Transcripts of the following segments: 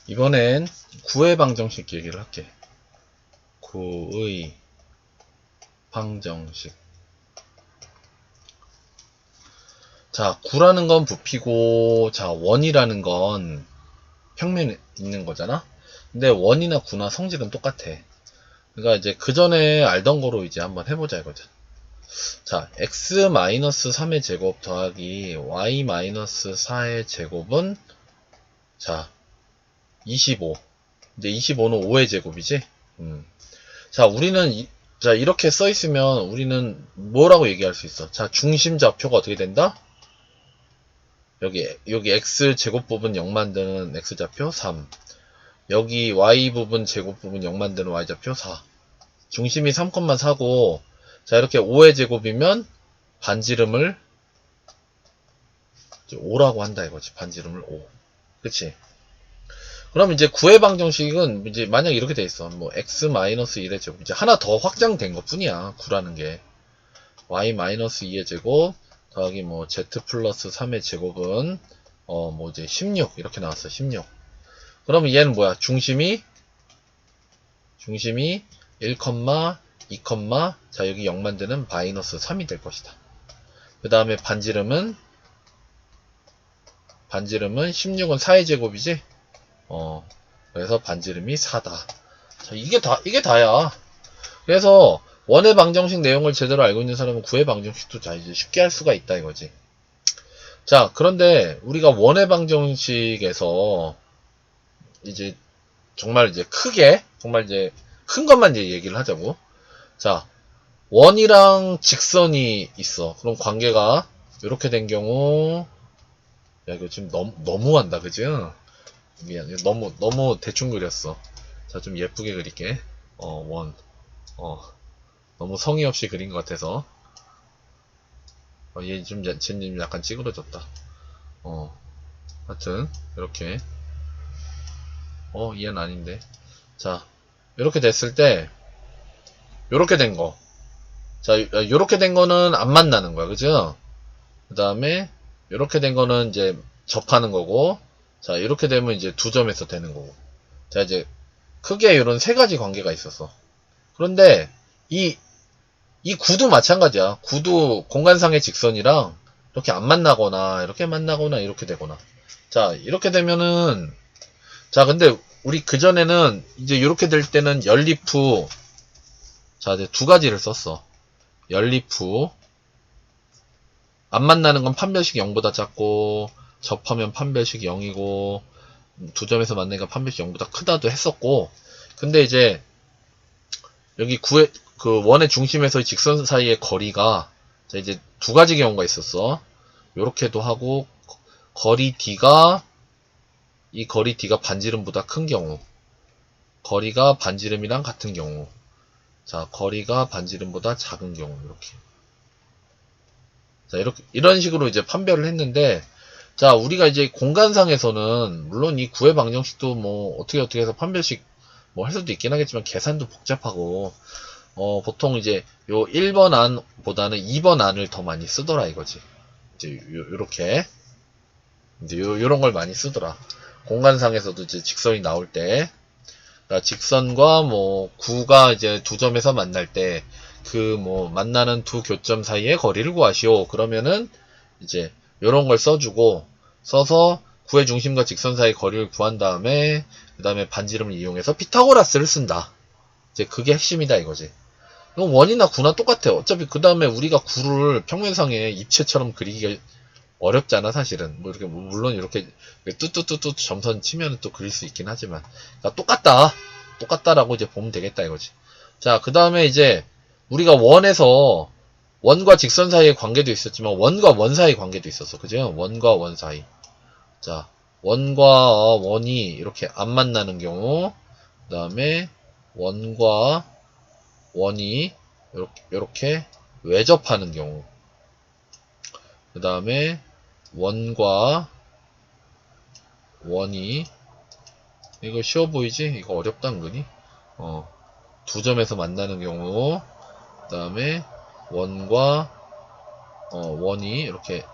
이번엔 구의 방정식 얘기를 할게. 구의 방정식. 자, 구라는 건 부피고, 자, 원이라는 건 평면에 있는 거잖아? 근데 원이나 구나 성질은 똑같아. 그러니까 이제 그 전에 알던 거로 이제 한번 해보자 이거죠. 자, x-3의 제곱 더하기 y-4의 제곱은, 자, 25. 이제 25는 5의 제곱이지? 자, 자, 이렇게 써 있으면 우리는 뭐라고 얘기할 수 있어? 자, 중심 좌표가 어떻게 된다? 여기 x 제곱 부분 0 만드는 x 좌표 3. 여기 y 부분 제곱 부분 0 만드는 y 좌표 4. 중심이 3,4고, 자, 이렇게 5의 제곱이면 반지름을 5라고 한다 이거지. 반지름을 5. 그치? 그럼 이제 구의 방정식은 이제 만약 이렇게 돼 있어. 뭐 x-1의 제곱. 이제 하나 더 확장된 것 뿐이야. 구라는 게. y-2의 제곱 더하기 뭐 z 플러스 3의 제곱은 뭐 이제 16 이렇게 나왔어. 16. 그러면 얘는 뭐야? 중심이 1, 2, 자 여기 0 만드는 마이너스 3이 될 것이다. 그 다음에 반지름은 16은 4의 제곱이지? 그래서 반지름이 4다. 자, 이게 다야. 그래서 원의 방정식 내용을 제대로 알고 있는 사람은 구의 방정식도 자 이제 쉽게 할 수가 있다 이거지. 자, 그런데 우리가 원의 방정식에서 이제 정말 이제 크게 정말 이제 큰 것만 이제 얘기를 하자고. 자, 원이랑 직선이 있어. 그럼 관계가 이렇게 된 경우, 야 이거 지금 너무한다, 그지? 미안, 너무 대충 그렸어. 자, 좀 예쁘게 그릴게. 원, 너무 성의 없이 그린 것 같아서. 쟤님 약간 찌그러졌다. 하여튼, 이렇게. 얘는 아닌데. 자, 이렇게 됐을 때, 요렇게 된 거. 자, 요렇게 된 거는 안 만나는 거야, 그죠? 그 다음에, 요렇게 된 거는 이제 접하는 거고, 자, 이렇게 되면 이제 두 점에서 되는 거고. 자, 이제, 크게 이런 세 가지 관계가 있었어. 그런데, 이 구도 마찬가지야. 구도 공간상의 직선이랑 이렇게 안 만나거나, 이렇게 만나거나, 이렇게 되거나. 자, 이렇게 되면은, 자, 근데 우리 그전에는 이제 이렇게 될 때는 연립 후, 자, 이제 두 가지를 썼어. 연립 후, 안 만나는 건 판별식 0보다 작고, 접하면 판별식 0이고, 두 점에서 만나니까 판별식 0보다 크다도 했었고, 근데 이제, 여기 그 원의 중심에서의 직선 사이의 거리가, 자, 이제 두 가지 경우가 있었어. 요렇게도 하고, 이 거리 D가 반지름보다 큰 경우, 거리가 반지름이랑 같은 경우, 자, 거리가 반지름보다 작은 경우, 이렇게. 자, 이런 식으로 이제 판별을 했는데, 자, 우리가 이제 공간상에서는, 물론 이 구의 방정식도 뭐, 어떻게 해서 판별식 뭐 할 수도 있긴 하겠지만, 계산도 복잡하고, 보통 이제 요 1번 안보다는 2번 안을 더 많이 쓰더라, 이거지. 이제 요렇게. 이제 요런 걸 많이 쓰더라. 공간상에서도 이제 직선이 나올 때, 그러니까 직선과 뭐 구가 이제 두 점에서 만날 때 그 뭐 만나는 두 교점 사이의 거리를 구하시오. 그러면은 이제 요런 걸 써서 구의 중심과 직선 사이의 거리를 구한 다음에 그 다음에 반지름을 이용해서 피타고라스를 쓴다. 이제 그게 핵심이다 이거지. 이건 원이나 구나 똑같아. 어차피 그 다음에 우리가 구를 평면상에 입체처럼 그리기가 어렵잖아 사실은. 뭐 이렇게 물론 이렇게 뚜뚜뚜뚜 점선 치면 또 그릴 수 있긴 하지만, 그러니까 똑같다라고 이제 보면 되겠다 이거지. 자, 그 다음에 이제 우리가 원과 직선 사이의 관계도 있었지만 원과 원 사이의 관계도 있었어. 그죠? 원과 원 사이. 자, 원과 원이 이렇게 안 만나는 경우, 그 다음에 원과 원이 이렇게 외접하는 경우, 그 다음에 원과 원이, 이거 쉬워 보이지? 이거 어렵다 은근히. 두 점에서 만나는 경우, 그 다음에 원과 원이 이렇게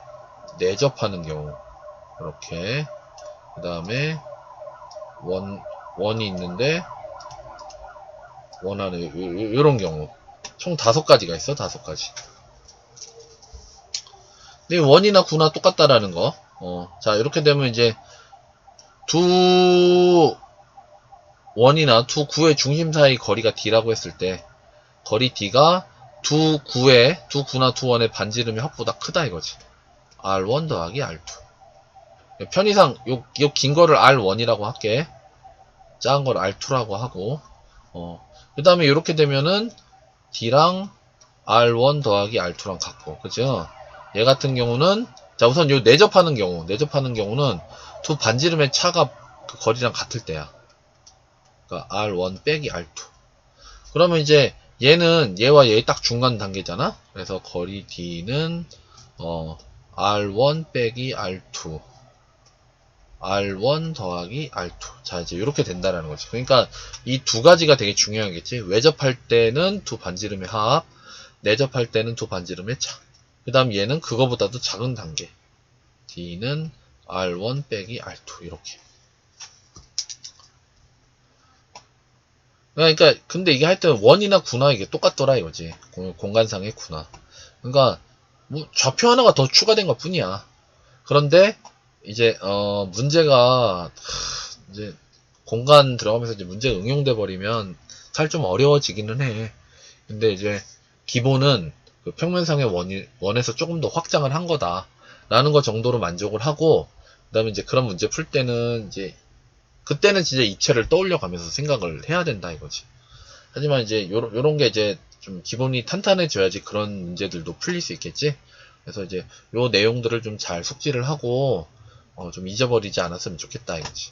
내접하는 경우, 이렇게. 그 다음에 원이 있는데, 원 안에, 요런 경우. 총 5가지가 있어, 5가지. 근데 원이나 구나 똑같다라는 거. 자, 이렇게 되면 이제, 두 원이나 두 구의 중심 사이 거리가 d라고 했을 때, 거리 d가 두 구나 두 원의 반지름의 합보다 크다 이거지. R1 더하기 R2. 편의상 요 긴 거를 R1이라고 할게. 작은 걸 R2라고 하고, 그 다음에 이렇게 되면은 D랑 R1 더하기 R2랑 같고, 그죠? 얘 같은 경우는, 자, 우선 요 내접하는 경우는 두 반지름의 차가 그 거리랑 같을 때야. 그러니까 R1 빼기 R2. 그러면 이제 얘는 얘와 얘의 딱 중간 단계잖아? 그래서 거리 D는, R1 빼기 R2. R1 더하기 R2. 자, 이제 이렇게 된다라는 거지. 그러니까 이 두 가지가 되게 중요하겠지. 외접할 때는 두 반지름의 합, 내접할 때는 두 반지름의 차. 그 다음 얘는 그거보다도 작은 단계. D는 R1 빼기 R2. 이렇게. 그러니까, 근데 이게 하여튼 원이나 구나 이게 똑같더라 이거지. 공간상의 구나. 그러니까, 뭐 좌표 하나가 더 추가된 것 뿐이야. 그런데, 이제, 문제가, 이제, 공간 들어가면서 이제 문제가 응용돼 버리면 살 좀 어려워지기는 해. 근데 이제 기본은 그 평면상의 원에서 조금 더 확장을 한 거다 라는 거 정도로 만족을 하고, 그 다음에 이제 그런 문제 풀 때는 이제 그때는 진짜 입체를 떠올려 가면서 생각을 해야 된다 이거지. 하지만 이제 요런 게 이제 좀 기본이 탄탄해져야지 그런 문제들도 풀릴 수 있겠지. 그래서 이제 요 내용들을 좀 잘 숙지를 하고 좀 잊어버리지 않았으면 좋겠다 이거지.